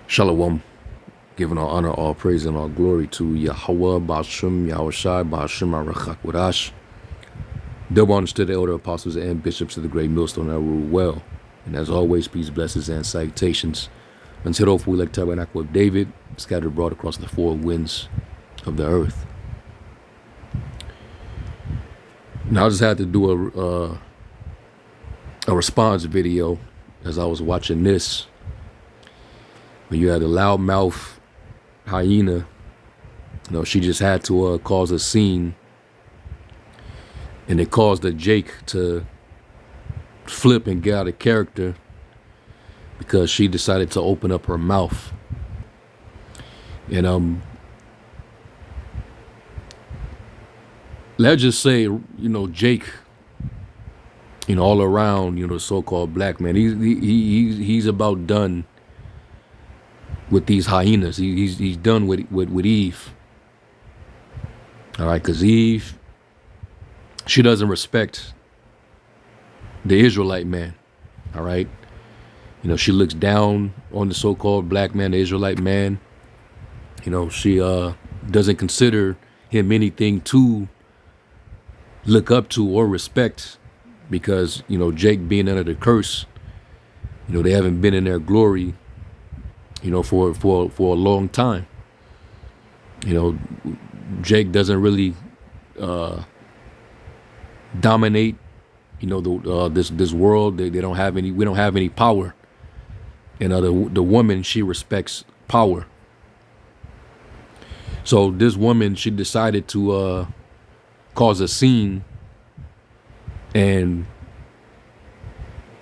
Shalom, giving all honor, all praise, and all glory to Yahweh, Ba'ashem, Yahushai, Ba'ashem, Arachak, Wadash. Double honors to the elder apostles and bishops of the great millstone that rule well. And as always, peace, blessings, and salutations until hopefully like tabernacle of David, scattered abroad across the four winds of the earth. Now, I just had to do a response video as I was watching this. When you had a loudmouth hyena, she just had to cause a scene, and it caused a Jake to flip and get out of character because she decided to open up her mouth. And let's just say, Jake, all around, the so-called black man, he's about done with these hyenas. He's done with Eve. All right, because Eve, she doesn't respect the Israelite man. All right, she looks down on the so-called black man, the Israelite man. She doesn't consider him anything to look up to or respect, because Jake being under the curse, they haven't been in their glory for a long time. Jake doesn't really dominate, this world. They don't have any. We don't have any power. And the woman, she respects power. So this woman, she decided to cause a scene, and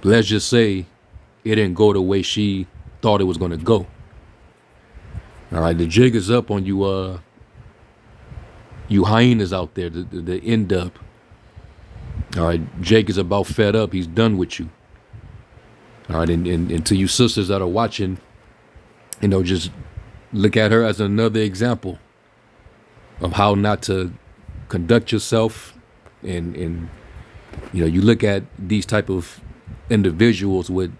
let's just say it didn't go the way she thought it was going to go. All right, the jig is up on you, you hyenas out there, the end up. All right, Jake is about fed up. He's done with you. All right, and to you sisters that are watching, just look at her as another example of how not to conduct yourself. And you look at these type of individuals with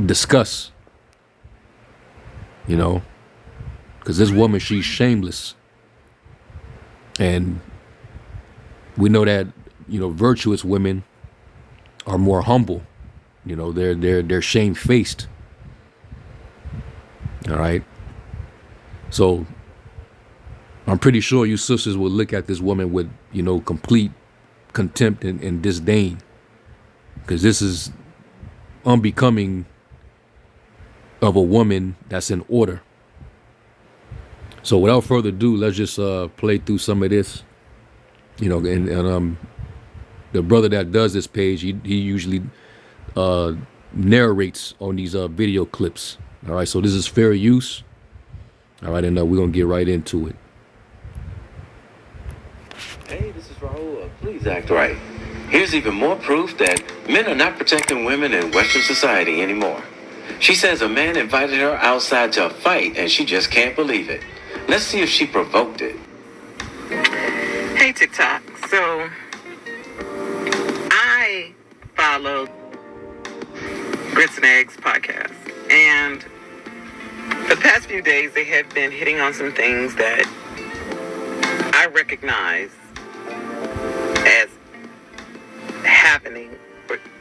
disgust, because this woman, she's shameless. And we know that, virtuous women are more humble. They're shamefaced. All right. So I'm pretty sure you sisters will look at this woman with, complete contempt and disdain, because this is unbecoming of a woman that's in order. So without further ado, let's just play through some of this. And the brother that does this page, he usually narrates on these video clips. All right, so this is fair use. All right, and we're gonna get right into it. Hey, this is Rahul. Please act right. Here's even more proof that men are not protecting women in Western society anymore. She says a man invited her outside to a fight, and she just can't believe it. Let's see if she provoked it. Hey, TikTok. So, I follow Grits and Eggs podcast, and for the past few days, they have been hitting on some things that I recognize as happening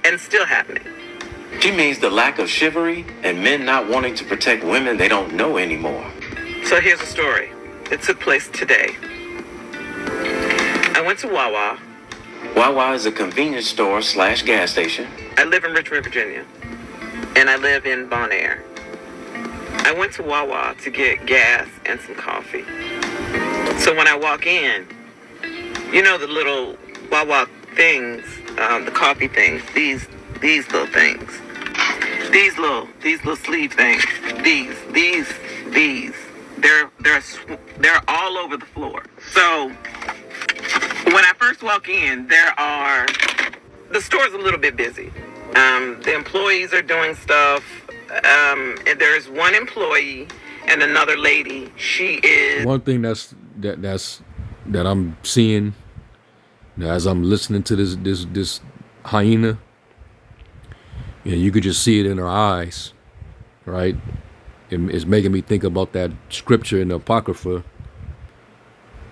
and still happening. She means the lack of chivalry and men not wanting to protect women they don't know anymore. So here's the story. It took place today. I went to Wawa. Wawa is a convenience store / gas station. I live in Richmond, Virginia, and I live in Bon Air. I went to Wawa to get gas and some coffee. So when I walk in, the little Wawa things, the coffee things, these little things, these little sleeve things, these, they're all over the floor. So when I first walk in, the store's a little bit busy. The employees are doing stuff. And there's one employee and another lady. She is one thing that I'm seeing as I'm listening to this hyena, and you could just see it in her eyes. right? It's making me think about that scripture in the Apocrypha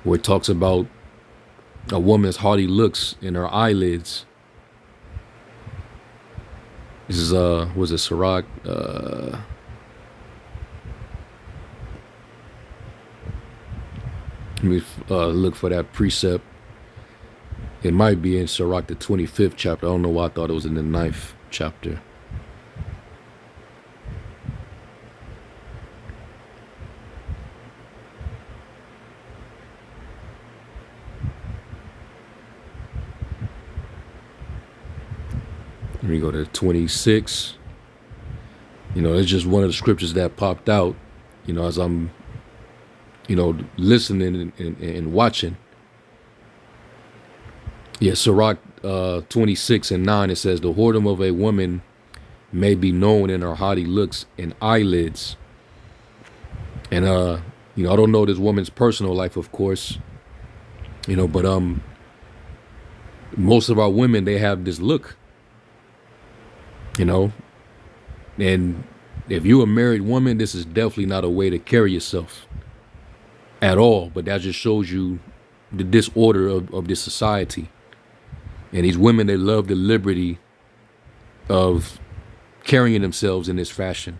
where it talks about a woman's haughty looks in her eyelids. This is was it Sirach? Let me look for that precept. It might be in Sirach, the 25th chapter. I don't know why I thought it was in the 9th chapter. Let me go to 26. You know, it's just one of the scriptures that popped out, you know, as I'm, you know, listening and watching. Yeah, Sirach 26 and 9, it says, the whoredom of a woman may be known in her haughty looks and eyelids. And, you know, I don't know this woman's personal life, of course, you know, but most of our women, they have this look, you know, and if you're a married woman, this is definitely not a way to carry yourself at all. But that just shows you the disorder of this society. And these women, they love the liberty of carrying themselves in this fashion.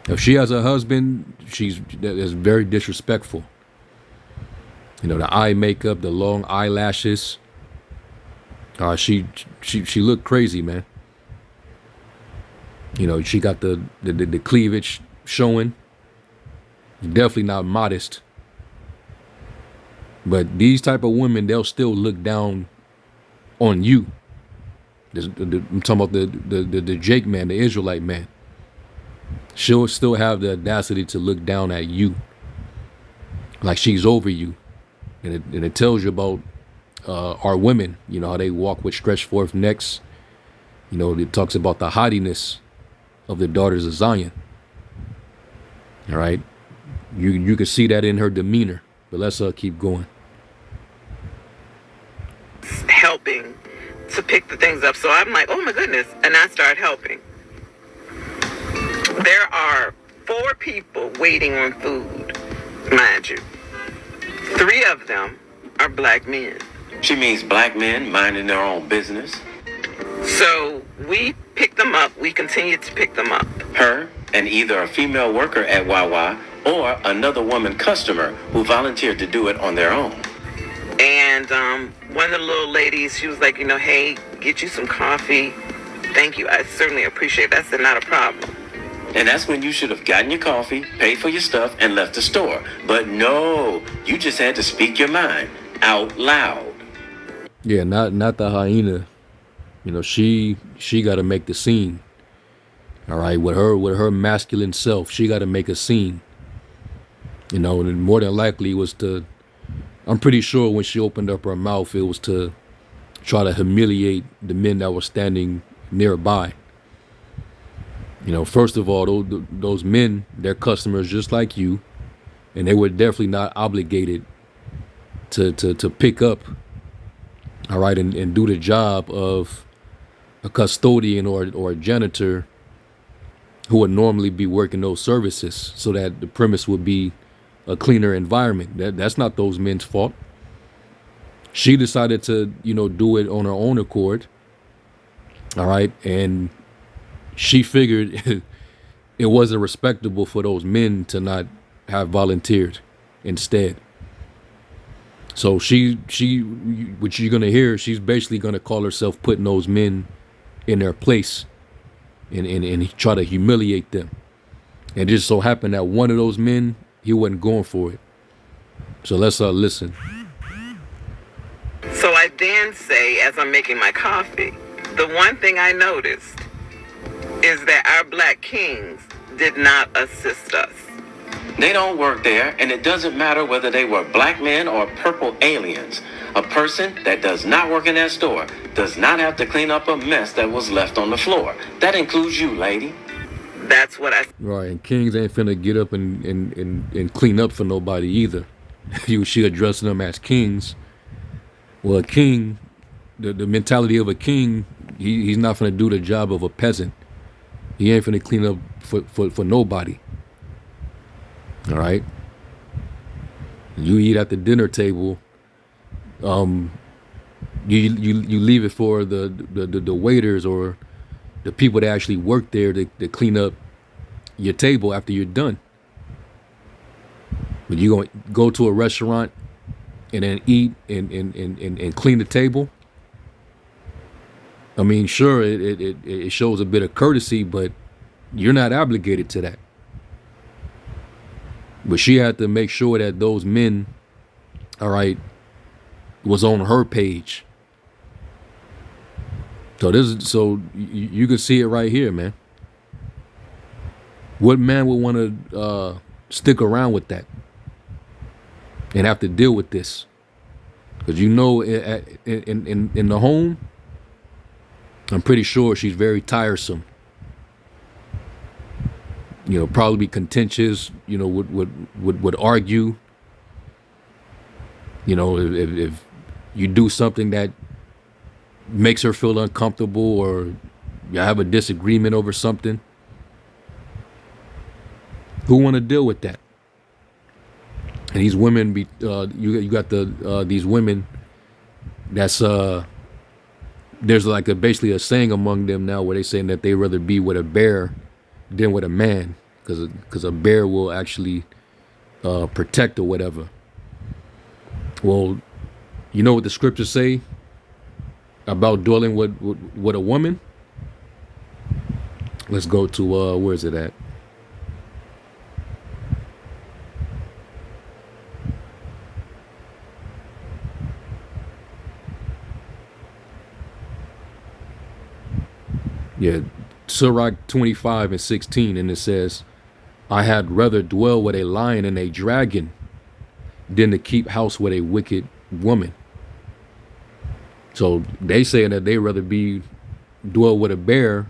If she has a husband, that's very disrespectful. You know, the eye makeup, the long eyelashes. She looked crazy, man. You know, she got the cleavage showing. Definitely not modest. But these type of women, they'll still look down on you. I'm talking about the Jake man, the Israelite man. She'll still have the audacity to look down at you like she's over you. And it tells you about our women, you know, how they walk with stretched forth necks. You know, it talks about the haughtiness of the daughters of Zion. All right. You can see that in her demeanor, but let's keep going. Helping to pick the things up. So I'm like, oh my goodness. And I start helping. There are 4 people waiting on food, mind you. 3 of them are black men. She means black men minding their own business. So we pick them up. We continue to pick them up. Her and either a female worker at Wawa or another woman customer who volunteered to do it on their own. And one of the little ladies, she was like, you know, hey, get you some coffee. Thank you. I certainly appreciate that. I said, not a problem. And that's when you should have gotten your coffee, paid for your stuff, and left the store. But no, you just had to speak your mind out loud. Yeah, not the hyena. You know, she got to make the scene. All right, with her masculine self, she got to make a scene. You know, and more than likely was to, I'm pretty sure when she opened up her mouth, it was to try to humiliate the men that were standing nearby. You know, first of all, those men, they're customers just like you, and they were definitely not obligated to pick up, all right, and do the job of a custodian or a janitor who would normally be working those services so that the premise would be a cleaner environment. That's not those men's fault. She decided to, you know, do it on her own accord, all right, and she figured it wasn't respectable for those men to not have volunteered instead. So what you're gonna hear, she's basically gonna call herself putting those men in their place and try to humiliate them. And it just so happened that one of those men, he wasn't going for it. So let's listen. So I then say, as I'm making my coffee, the one thing I noticed is that our black kings did not assist us. They don't work there, and it doesn't matter whether they were black men or purple aliens. A person that does not work in that store does not have to clean up a mess that was left on the floor. That includes you, lady. That's what I... Right, and kings ain't finna get up and clean up for nobody either. She addressing them as kings. Well, a king, the mentality of a king, he's not finna do the job of a peasant. He ain't finna clean up for nobody. All right. You eat at the dinner table. You leave it for the waiters or the people that actually work there to clean up your table after you're done. But you gonna go to a restaurant and then eat and clean the table. I mean, sure, it shows a bit of courtesy, but you're not obligated to that. But she had to make sure that those men, all right, was on her page. So you can see it right here, man. What man would want to stick around with that and have to deal with this? Because in the home, I'm pretty sure she's very tiresome. Probably be contentious. Would argue. If you do something that makes her feel uncomfortable, or you have a disagreement over something, who want to deal with that? And these women you got these women that's there's like basically a saying among them now where they saying that they rather be with a bear than with a man, because a bear will actually protect or whatever. Well, you know what the scriptures say about dwelling with a woman? Let's go to where is it at? Yeah, Sirach 25:16, and it says, I had rather dwell with a lion and a dragon than to keep house with a wicked woman. So they saying that they rather dwell with a bear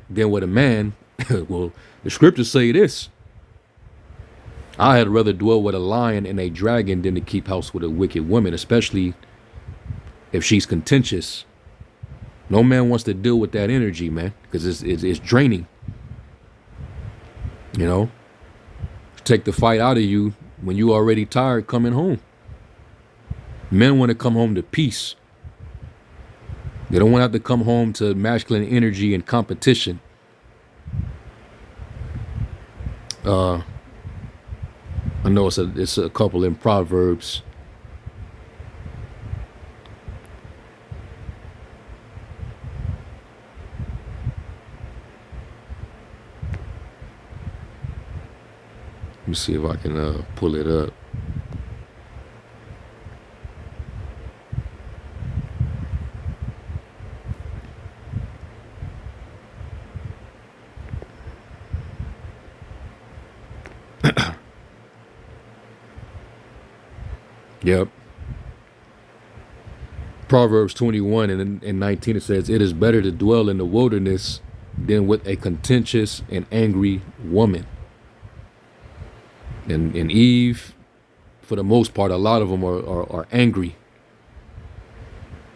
than with a man. Well, the scriptures say this: I had rather dwell with a lion and a dragon than to keep house with a wicked woman, especially if she's contentious. No man wants to deal with that energy, man, because it's draining. Take the fight out of you when you already tired coming home. Men want to come home to peace. They don't want to have to come home to masculine energy and competition. I know it's a couple in Proverbs. Let me see if I can pull it up. Yep. Proverbs 21 and 19, it says, it is better to dwell in the wilderness than with a contentious and angry woman. And Eve, for the most part, a lot of them are angry.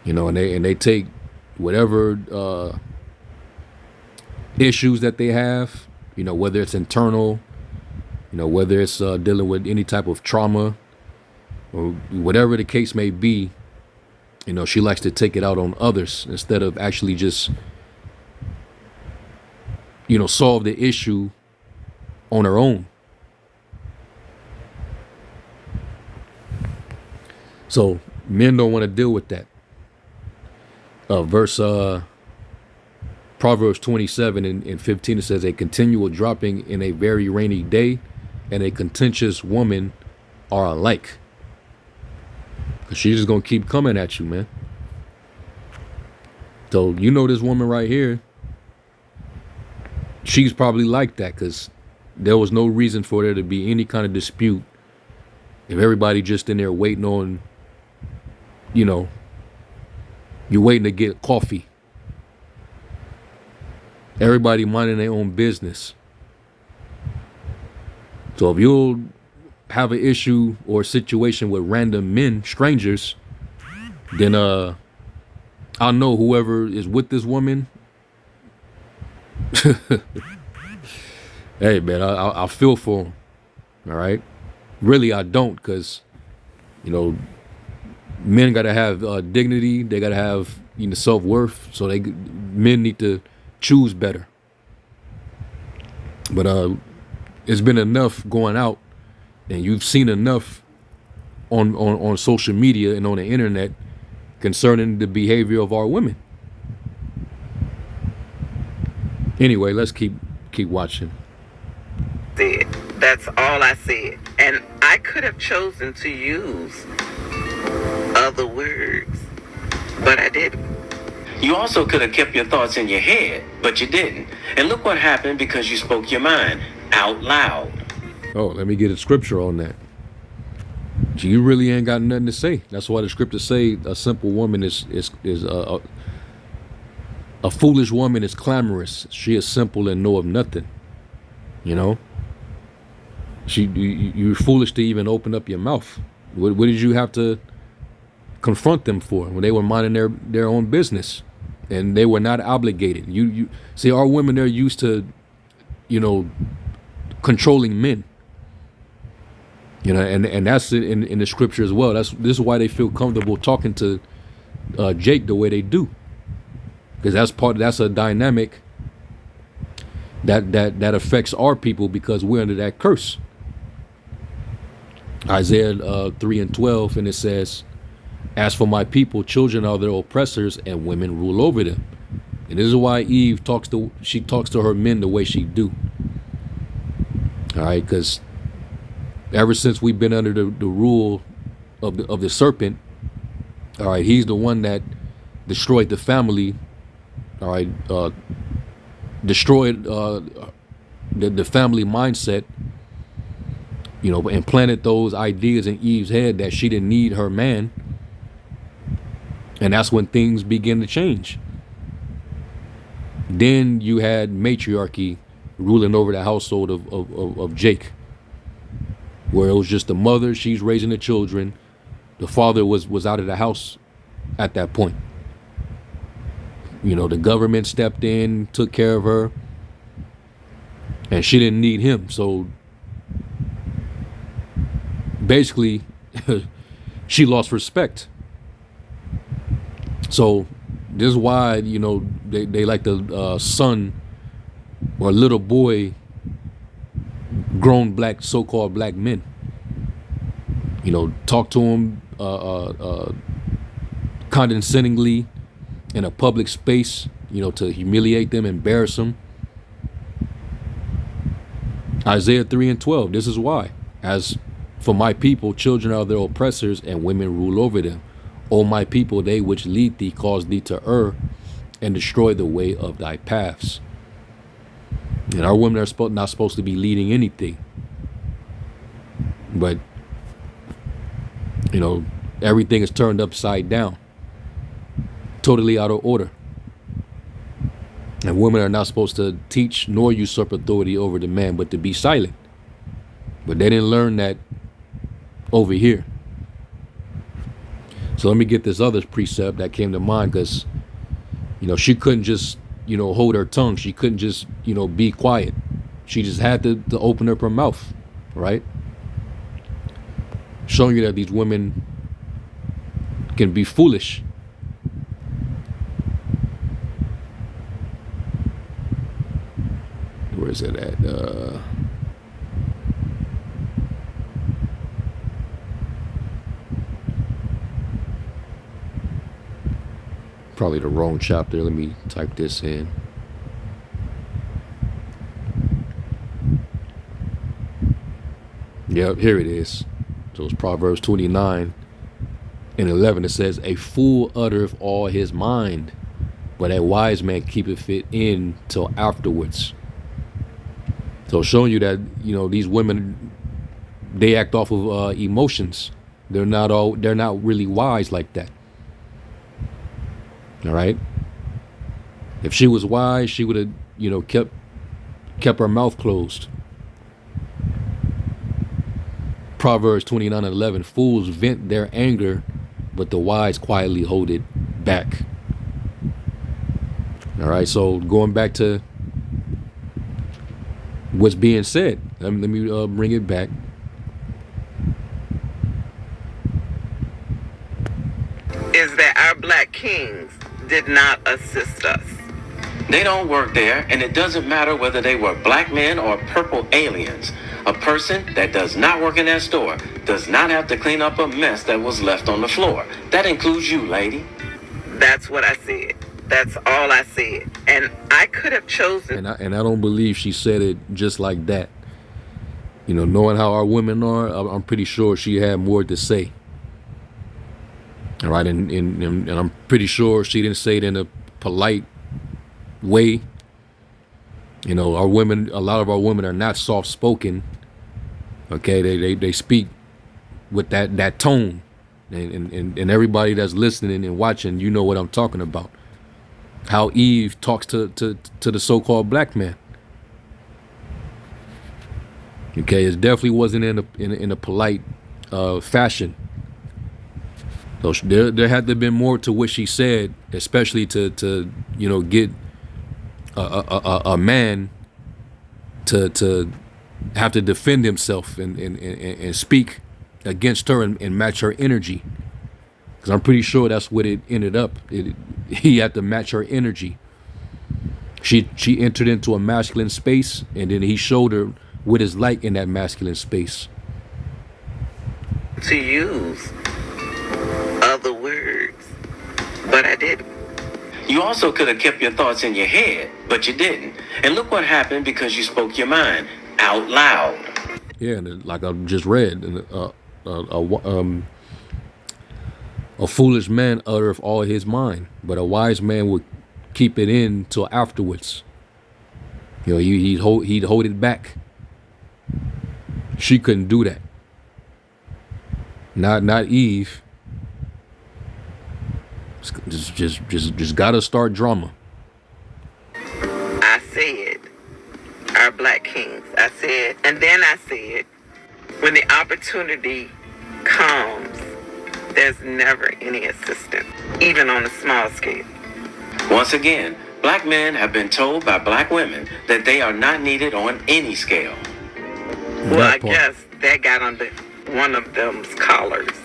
And they take whatever issues that they have, whether it's internal, whether it's dealing with any type of trauma, or whatever the case may be, she likes to take it out on others instead of actually just, solve the issue on her own. So men don't want to deal with that. Proverbs 27 and 15, it says, a continual dropping in a very rainy day and a contentious woman are alike. Because she's just going to keep coming at you, man. So this woman right here, she's probably like that, because there was no reason for there to be any kind of dispute if everybody just in there waiting on, you're waiting to get coffee. Everybody minding their own business. So if you'll have an issue or a situation with random men, strangers, then I'll know whoever is with this woman, Hey, man, I feel for him. All right. Really, I don't, because, you know, men got to have dignity. They got to have, you know, self-worth. So men need to choose better. But it's been enough going out, and you've seen enough on social media and on the internet concerning the behavior of our women. Anyway, let's keep watching. That's all I said. And I could have chosen to use other words, but I didn't. You also could have kept your thoughts in your head, but you didn't. And look what happened because you spoke your mind out loud. Oh, let me get a scripture on that. You really ain't got nothing to say. That's why the scriptures say a simple woman is a foolish woman is clamorous. She is simple and know of nothing. You know, you're foolish to even open up your mouth. What did you have to confront them for when they were minding their own business and they were not obligated? You see, our women, they're used to, you know, controlling men. You know, and that's in the scripture as well. This is why they feel comfortable talking to Jake the way they do, because that's a dynamic that affects our people, because we're under that curse. Isaiah 3:12, and it says, "As for my people, children are their oppressors, and women rule over them." And this is why Eve talks to her men the way she do. All right, because ever since we've been under the rule of the serpent, all right, he's the one that destroyed the family. All right, destroyed the family mindset, you know, and planted those ideas in Eve's head that she didn't need her man. And that's when things begin to change. Then you had matriarchy ruling over the household of Jake, where it was just the mother, she's raising the children. The father was out of the house at that point. You know, the government stepped in, took care of her, and she didn't need him. So basically, she lost respect. So this is why, you know, they like the son or little boy grown black, so-called black men. You know, talk to him condescendingly in a public space, you know, to humiliate them, embarrass them. Isaiah 3:12, this is why. As for my people, children are their oppressors, and women rule over them. O my people, they which lead thee cause thee to err, and destroy the way of thy paths. And our women are not supposed to be leading anything. But, you know, everything is turned upside down. Totally out of order. And women are not supposed to teach nor usurp authority over the man, but to be silent. But they didn't learn that over here. So let me get this other precept that came to mind, because, you know, she couldn't just, you know, hold her tongue. She couldn't just, you know, be quiet. She just had to open up her mouth, right? Showing you that these women can be foolish. Where is it at? Probably the wrong chapter. Let me type this in. Yep, here it is. So it's Proverbs 29:11. It says, "A fool uttereth all his mind, but a wise man keepeth it in till afterwards." So showing you that, you know, these women, they act off of emotions. They're not really wise like that. All right. If she was wise, she would have, you know, kept her mouth closed. Proverbs 29:11. Fools vent their anger, but the wise quietly hold it back. All right. So going back to what's being said. Let me bring it back. Is that our black kings did not assist us. They don't work there, and it doesn't matter whether they were black men or purple aliens. A person that does not work in that store does not have to clean up a mess that was left on the floor. That includes you, lady. That's what I said. That's all I said. And I could have chosen. And I don't believe she said it just like that. You know, knowing how our women are, I'm pretty sure she had more to say. All right, and I'm pretty sure she didn't say it in a polite way. You know, our women, a lot of our women are not soft spoken. Okay, they speak with that tone, and everybody that's listening and watching, you know what I'm talking about. How Eve talks to the so-called black man. Okay, it definitely wasn't in a polite fashion. So there had to have been more to what she said, especially to you know, get a man to have to defend himself and speak against her and match her energy. Because I'm pretty sure that's what it ended up. He had to match her energy. She entered into a masculine space, and then he showed her what it's like in that masculine space. To use other words, but I didn't. You also could have kept your thoughts in your head, but you didn't. And look what happened because you spoke your mind out loud. Yeah, and like I just read, a foolish man uttereth all his mind, but a wise man would keep it in till afterwards. You know, he'd hold it back. She couldn't do that. Not Eve. Just gotta start drama. I said, our black kings. I said, and then I said, when the opportunity comes, there's never any assistance, even on a small scale. Once again, black men have been told by black women that they are not needed on any scale. Well, I guess that got under one of them's collars,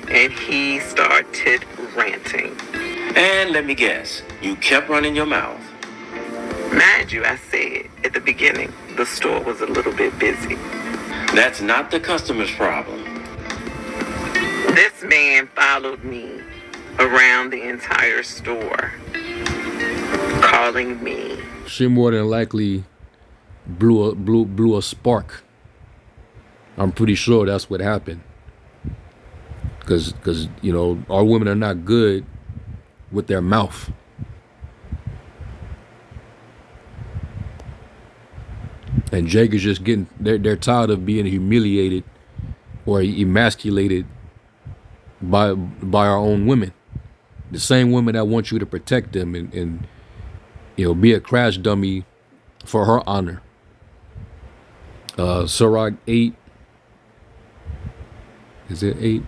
and he started ranting. And let me guess, you kept running your mouth. Mind you, I said at the beginning, the store was a little bit busy. That's not the customer's problem. This man followed me around the entire store, calling me. She more than likely blew a spark. I'm pretty sure that's what happened. Cause you know, our women are not good with their mouth. And Jake is just getting, they're tired of being humiliated or emasculated by our own women. The same women that want you to protect them and you know, be a crash dummy for her honor. Sirach 8. Is it 8?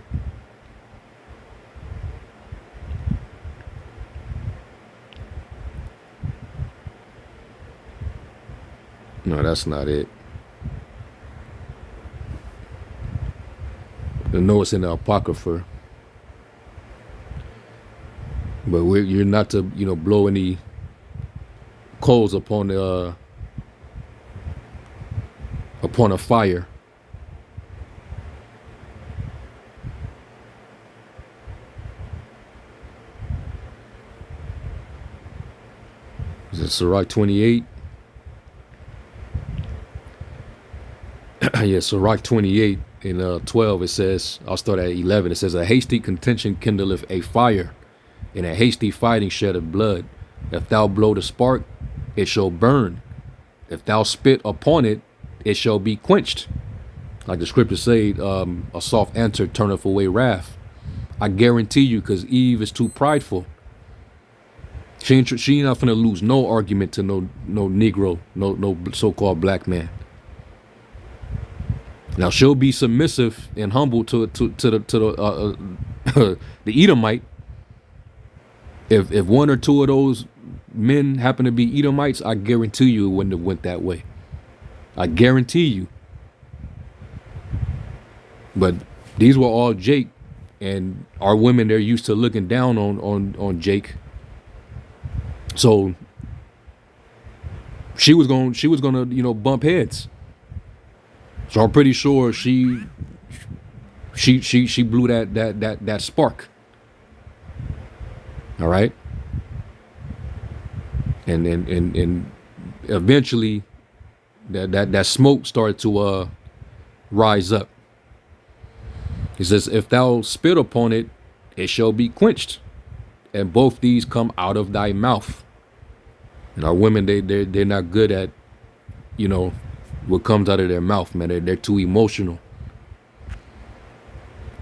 No, that's not it. I know it's in the Apocrypha. But you're not to, you know, blow any coals upon a fire. Is it Sirach 28? Yeah, Sirach 28 in 12, it says, I'll start at 11. It says, a hasty contention kindleth a fire, and a hasty fighting sheddeth blood. If thou blow the spark, it shall burn. If thou spit upon it, it shall be quenched. Like the scripture say, a soft answer turneth away wrath. I guarantee you, because Eve is too prideful. She ain't not finna lose no argument to no Negro, no so-called black man. Now she'll be submissive and humble to the the Edomite. If one or two of those men happen to be Edomites, I guarantee you it wouldn't have went that way. I guarantee you. But these were all Jake, and our women, they're used to looking down on Jake. So she was gonna, you know, bump heads. So I'm pretty sure she blew that spark. All right. And eventually that smoke started to rise up. He says, if thou spit upon it, it shall be quenched, and both these come out of thy mouth. And our women, they're not good at, you know, what comes out of their mouth, man. They're too emotional.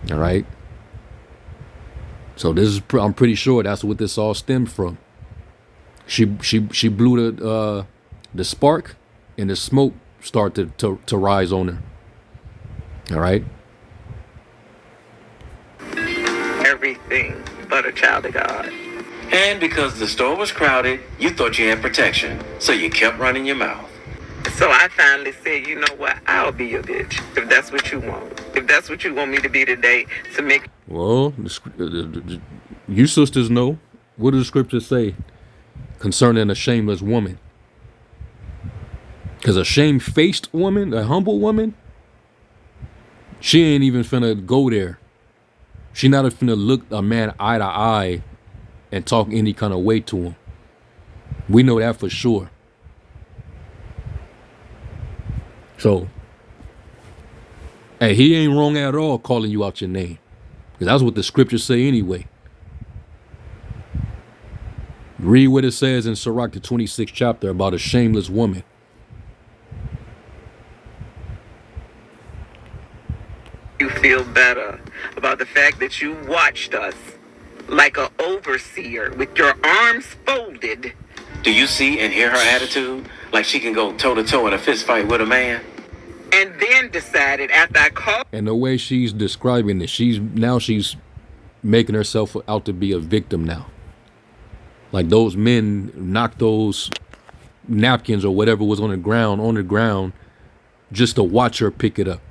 All right. So this is, I'm pretty sure that's what this all stemmed from. She blew the spark, and the smoke started to rise on her. All right. Everything but a child of God. And because the store was crowded, you thought you had protection, so you kept running your mouth. So I finally said, you know what? I'll be your bitch if that's what you want. If that's what you want me to be today, to make. Well, you sisters know, what does the scripture say concerning a shameless woman? Because a shamefaced woman, a humble woman, she ain't even finna go there. She not finna look a man eye to eye and talk any kind of way to him. We know that for sure. So, hey, he ain't wrong at all calling you out your name. Because that's what the scriptures say anyway. Read what it says in Sirach, the 26th chapter, about a shameless woman. You feel better about the fact that you watched us like an overseer with your arms folded. Do you see and hear her attitude? Like she can go toe to toe in a fist fight with a man? And then decided after I called. And the way she's describing it, she's making herself out to be a victim now. Like those men knocked those napkins or whatever was on the ground, just to watch her pick it up.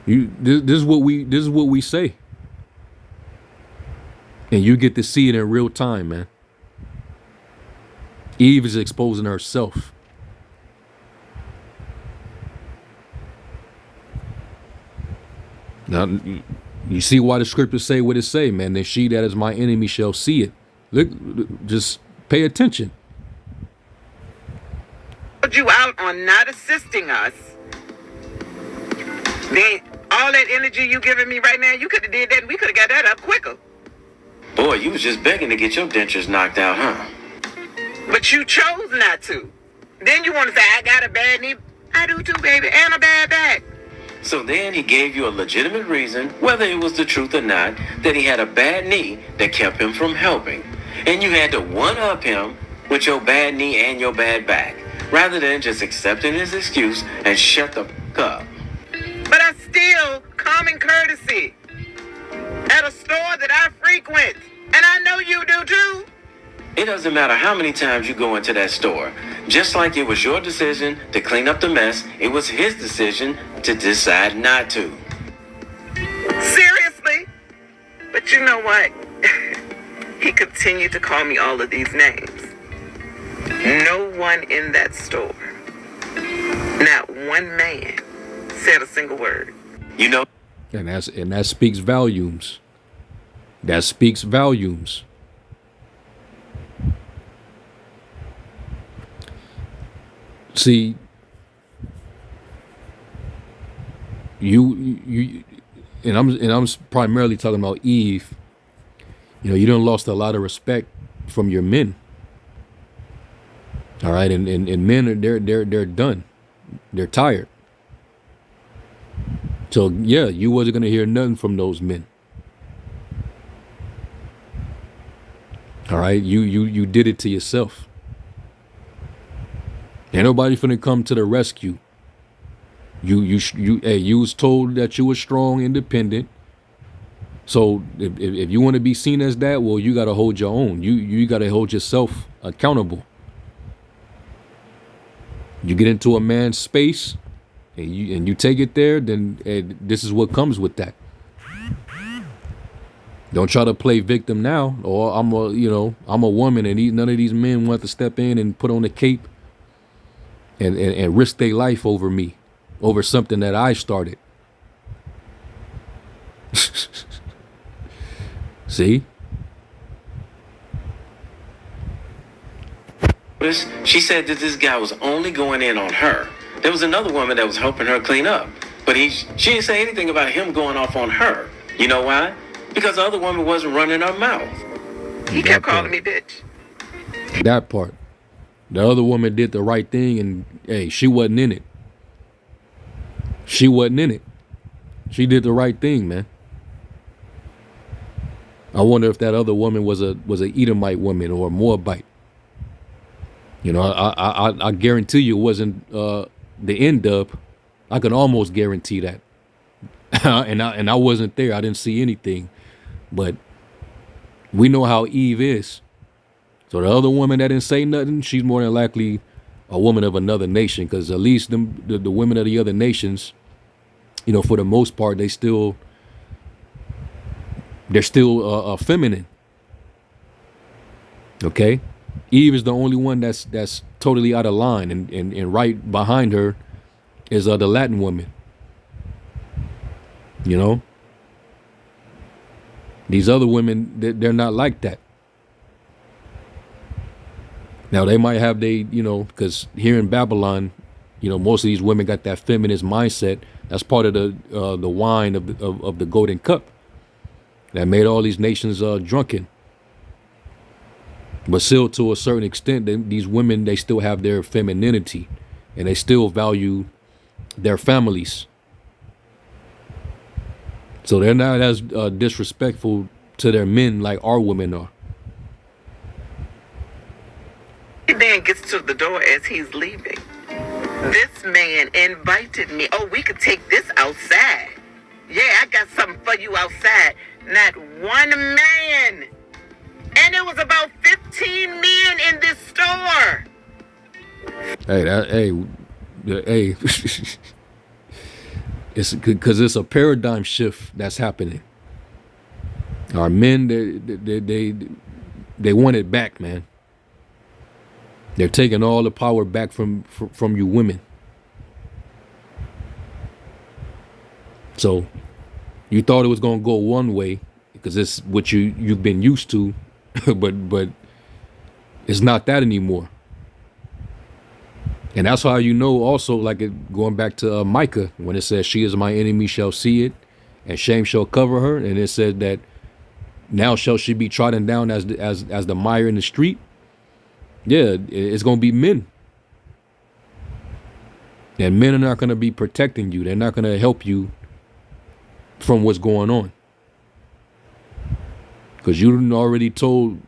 This is what we say. And you get to see it in real time, man. Eve is exposing herself. Now, you see why the scriptures say what it say, man. Then she that is my enemy shall see it. Look, just pay attention. Put you out on not assisting us. Then all that energy you giving me right now, you could have did that and we could have got that up quicker. Boy, you was just begging to get your dentures knocked out, huh? But you chose not to. Then you want to say, I got a bad knee. I do too, baby, and a bad back. So then he gave you a legitimate reason, whether it was the truth or not, that he had a bad knee that kept him from helping. And you had to one-up him with your bad knee and your bad back, rather than just accepting his excuse and shut the f*** up. But I still common courtesy at a store that I frequent. And I know you do too. It doesn't matter how many times you go into that store. Just like it was your decision to clean up the mess, it was his decision to decide not to. Seriously? But you know what? He continued to call me all of these names. No one in that store, not one man, said a single word. You know, And that speaks volumes. That speaks volumes. See, you and I'm primarily talking about Eve. You know, you done lost a lot of respect from your men. All right, and men are they're done. They're tired. So yeah, you wasn't gonna hear nothing from those men. All right, you did it to yourself. Ain't nobody finna come to the rescue. You was told that you were strong, independent. So if you want to be seen as that, well, you gotta hold your own. You gotta hold yourself accountable. You get into a man's space and you take it there, then this is what comes with that. Don't try to play victim now, or I'm a woman, and none of these men want to step in and put on a cape and risk their life over me, over something that I started. See? She said that this guy was only going in on her. There was another woman that was helping her clean up, but she didn't say anything about him going off on her. You know why? Because the other woman wasn't running her mouth. He kept calling me bitch. That part. The other woman did the right thing, and hey, she wasn't in it. She wasn't in it. She did the right thing, man. I wonder if that other woman was a Edomite woman or a Moabite. You know, I guarantee you it wasn't the N-Dub. I can almost guarantee that. and I wasn't there. I didn't see anything. But we know how Eve is. So the other woman that didn't say nothing, she's more than likely a woman of another nation, because at least the women of the other nations, you know, for the most part, they're still feminine. Okay, Eve is the only one that's totally out of line, and right behind her is the Latin woman. You know, these other women, they're not like that. Now they might have because here in Babylon, you know, most of these women got that feminist mindset. That's part of the wine of the golden cup that made all these nations drunken. But still, to a certain extent, these women, they still have their femininity, and they still value their families. So they're not as disrespectful to their men like our women are. The man gets to the door as he's leaving. This man invited me. Oh, we could take this outside. Yeah, I got something for you outside. Not one man. And it was about 15 men in this store. Hey, it's because it's a paradigm shift that's happening. Our men, they want it back, man. They're taking all the power back from you women. So you thought it was gonna go one way because it's what you've been used to, but it's not that anymore. And that's how you know also, like going back to Micah, when it says, she is my enemy shall see it, and shame shall cover her. And it said that now shall she be trodden down as the mire in the street. Yeah, it's going to be men. And men are not going to be protecting you. They're not going to help you from what's going on. Because you already told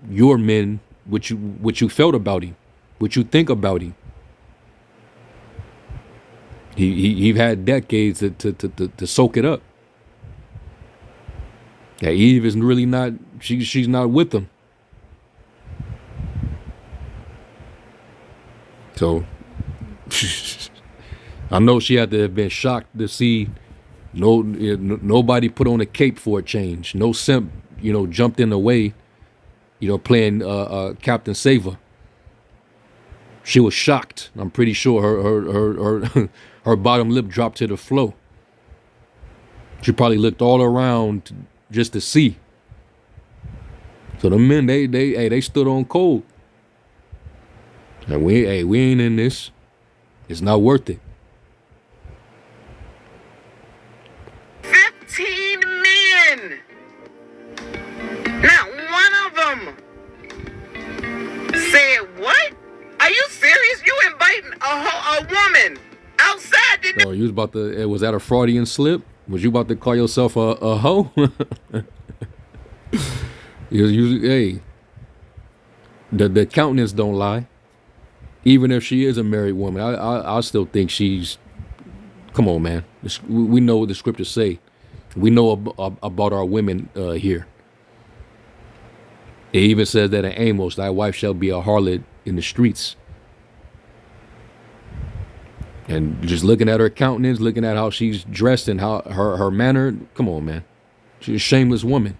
your men what you felt about him, what you think about him. He had decades to soak it up. That Eve is really not, she's not with him. So I know she had to have been shocked to see nobody put on a cape for a change. No simp, jumped in the way, playing Captain Saver. She was shocked. I'm pretty sure her bottom lip dropped to the floor. She probably looked all around just to see. So the men, they stood on cold. And we ain't in this. It's not worth it. 15 men. Not one of them said, what? Are you serious? You inviting a woman outside? Oh, you was about to, was that a Freudian slip? Was you about to call yourself a hoe? Hey, the countenance don't lie. Even if she is a married woman, I still think she's, come on, man. We know what the scriptures say. We know about our women here. It even says that in Amos, thy wife shall be a harlot in the streets. And just looking at her countenance, looking at how she's dressed and how her manner. Come on, man. She's a shameless woman.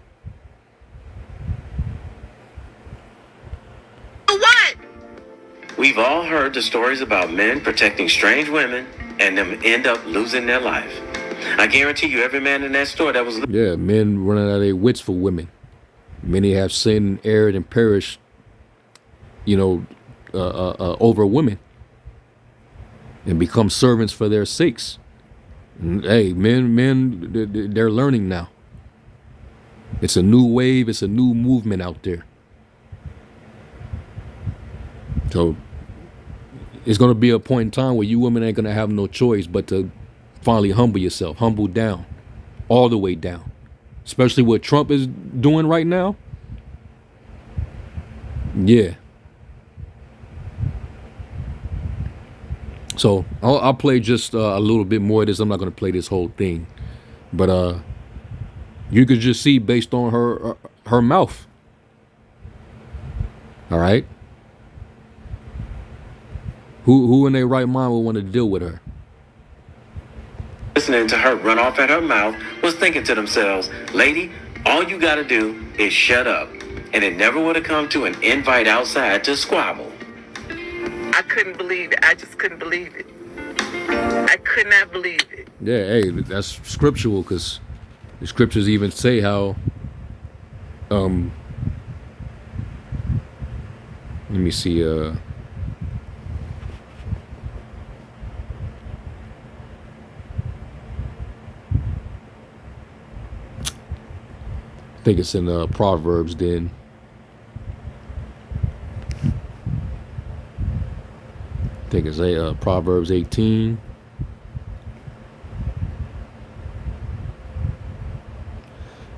What? We've all heard the stories about men protecting strange women and them end up losing their life. I guarantee you every man in that store that was... Yeah, men running out of their wits for women. Many have sinned, erred, and perished, over women and become servants for their sakes. And, hey, men, they're learning now. It's a new wave. It's a new movement out there. So it's going to be a point in time where you women ain't going to have no choice but to finally humble yourself, humble down, all the way down. Especially what Trump is doing right now. Yeah. So I'll play just a little bit more of this. I'm not going to play this whole thing. But you could just see based on her mouth. All right. Who in their right mind would want to deal with her? Listening to her run off at her mouth was thinking to themselves, lady, all you got to do is shut up. And it never would have come to an invite outside to squabble. I couldn't believe it. I just couldn't believe it. I could not believe it. Yeah, hey, that's scriptural because the scriptures even say how, let me see, I think it's in Proverbs then. I think it's Proverbs 18.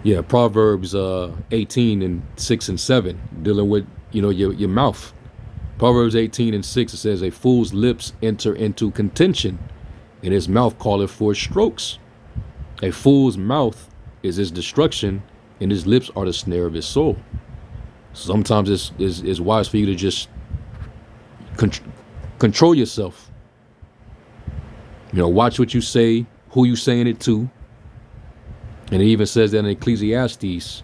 Yeah, Proverbs 18 and 6 and 7, dealing with, your mouth. Proverbs 18 and 6, it says, a fool's lips enter into contention, and his mouth calleth for strokes. A fool's mouth is his destruction, and his lips are the snare of his soul. Sometimes it's wise for you to just control yourself. Watch what you say, who you saying it to. And it even says that in Ecclesiastes,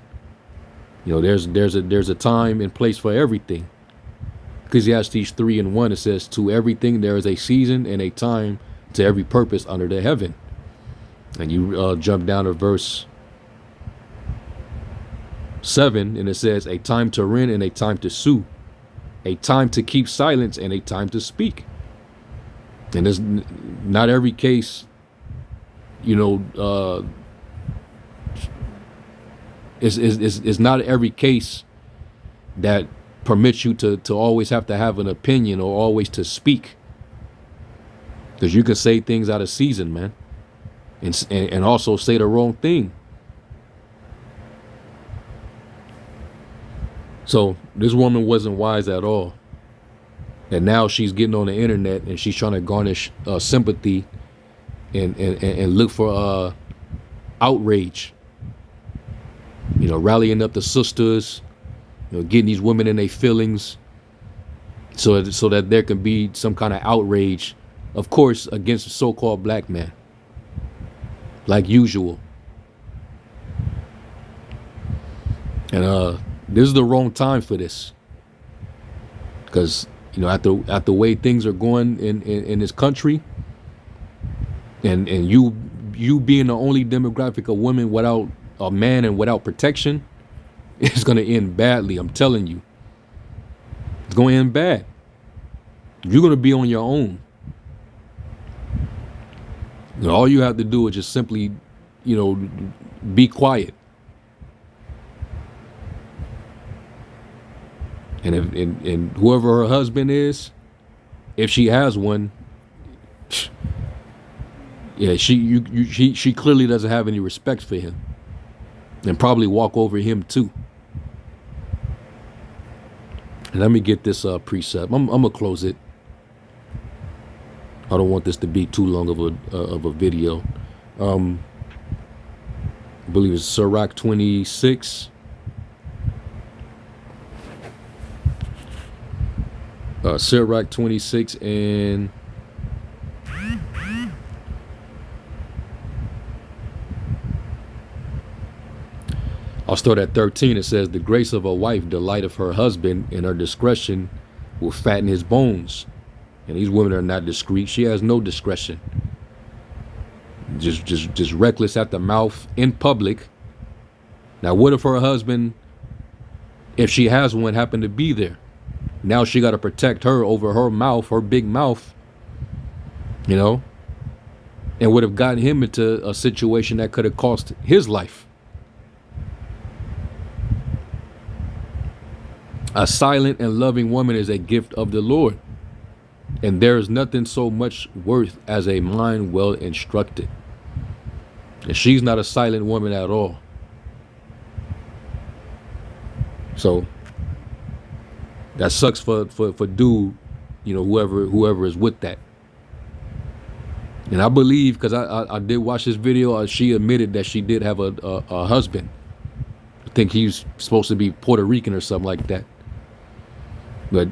there's a time and place for everything. Ecclesiastes 3 and 1, it says, to everything there is a season and a time to every purpose under the heaven. And you jump down to verse 7, and it says, a time to rend and a time to sue, a time to keep silence and a time to speak. And there's not every case, it's not every case that permits you to always have to have an opinion or always to speak, because you can say things out of season, man, and also say the wrong thing. So this woman wasn't wise at all. And now she's getting on the internet and she's trying to garnish sympathy and look for outrage. Rallying up the sisters, getting these women in their feelings so that there can be some kind of outrage, of course, against the so-called black man, like usual. And this is the wrong time for this, because at the way things are going in this country, and you being the only demographic of women without a man and without protection, it's going to end badly. I'm telling you, it's going to end bad. You're going to be on your own. All you have to do is just simply, be quiet. And if whoever her husband is, if she has one, yeah, she clearly doesn't have any respect for him, and probably walk over him too. And let me get this precept. I'm gonna close it. I don't want this to be too long of a video. I believe it's Sirach 26. Sirach 26 and I'll start at 13. It says, the grace of a wife delighteth her husband, and her discretion will fatten his bones. And these women are not discreet. She has no discretion. Just reckless at the mouth in public. Now, what if her husband, if she has one, happened to be there? Now she got to protect her over her mouth, her big mouth, you know, and would have gotten him into a situation that could have cost his life. A silent and loving woman is a gift of the Lord, and there is nothing so much worth as a mind well instructed. And she's not a silent woman at all. So that sucks for dude, you know, whoever is with that. And I believe, because I did watch this video, she admitted that she did have a husband. I think he's supposed to be Puerto Rican or something like that. But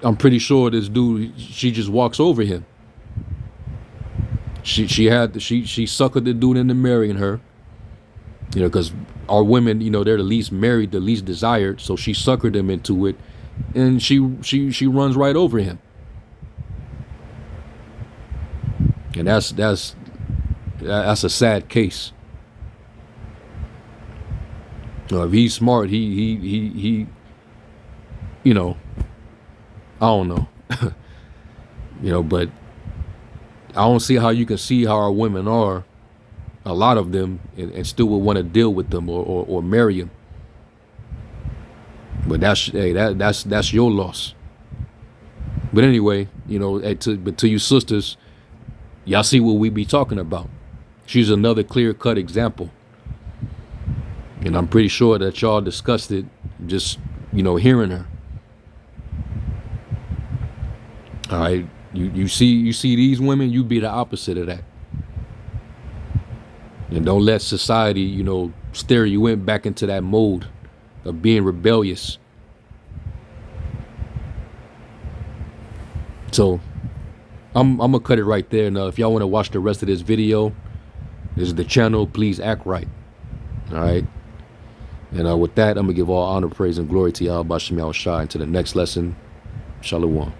I'm pretty sure this dude, she just walks over him. She suckered the dude into marrying her. You know, because our women, you know, they're the least married, the least desired. So she suckered him into it, and she runs right over him. And that's a sad case. You know, if he's smart, he you know, I don't know. You know, but I don't see how you can see how our women are, a lot of them, and still would want to deal with them or marry them. But that's your loss. But anyway, you know, but to you sisters, y'all see what we be talking about. She's another clear-cut example. And I'm pretty sure that y'all discussed it just, you know, hearing her. All right, you see these women, you be the opposite of that. And don't let society, you know, steer you back into that mode of being rebellious. So I'm gonna cut it right there. Now, if y'all want to watch the rest of this video, this is the channel. Please act right. All right. And with that, I'm gonna give all honor, praise, and glory to Yahweh Bashem Yahushua. Until the next lesson, Shalom.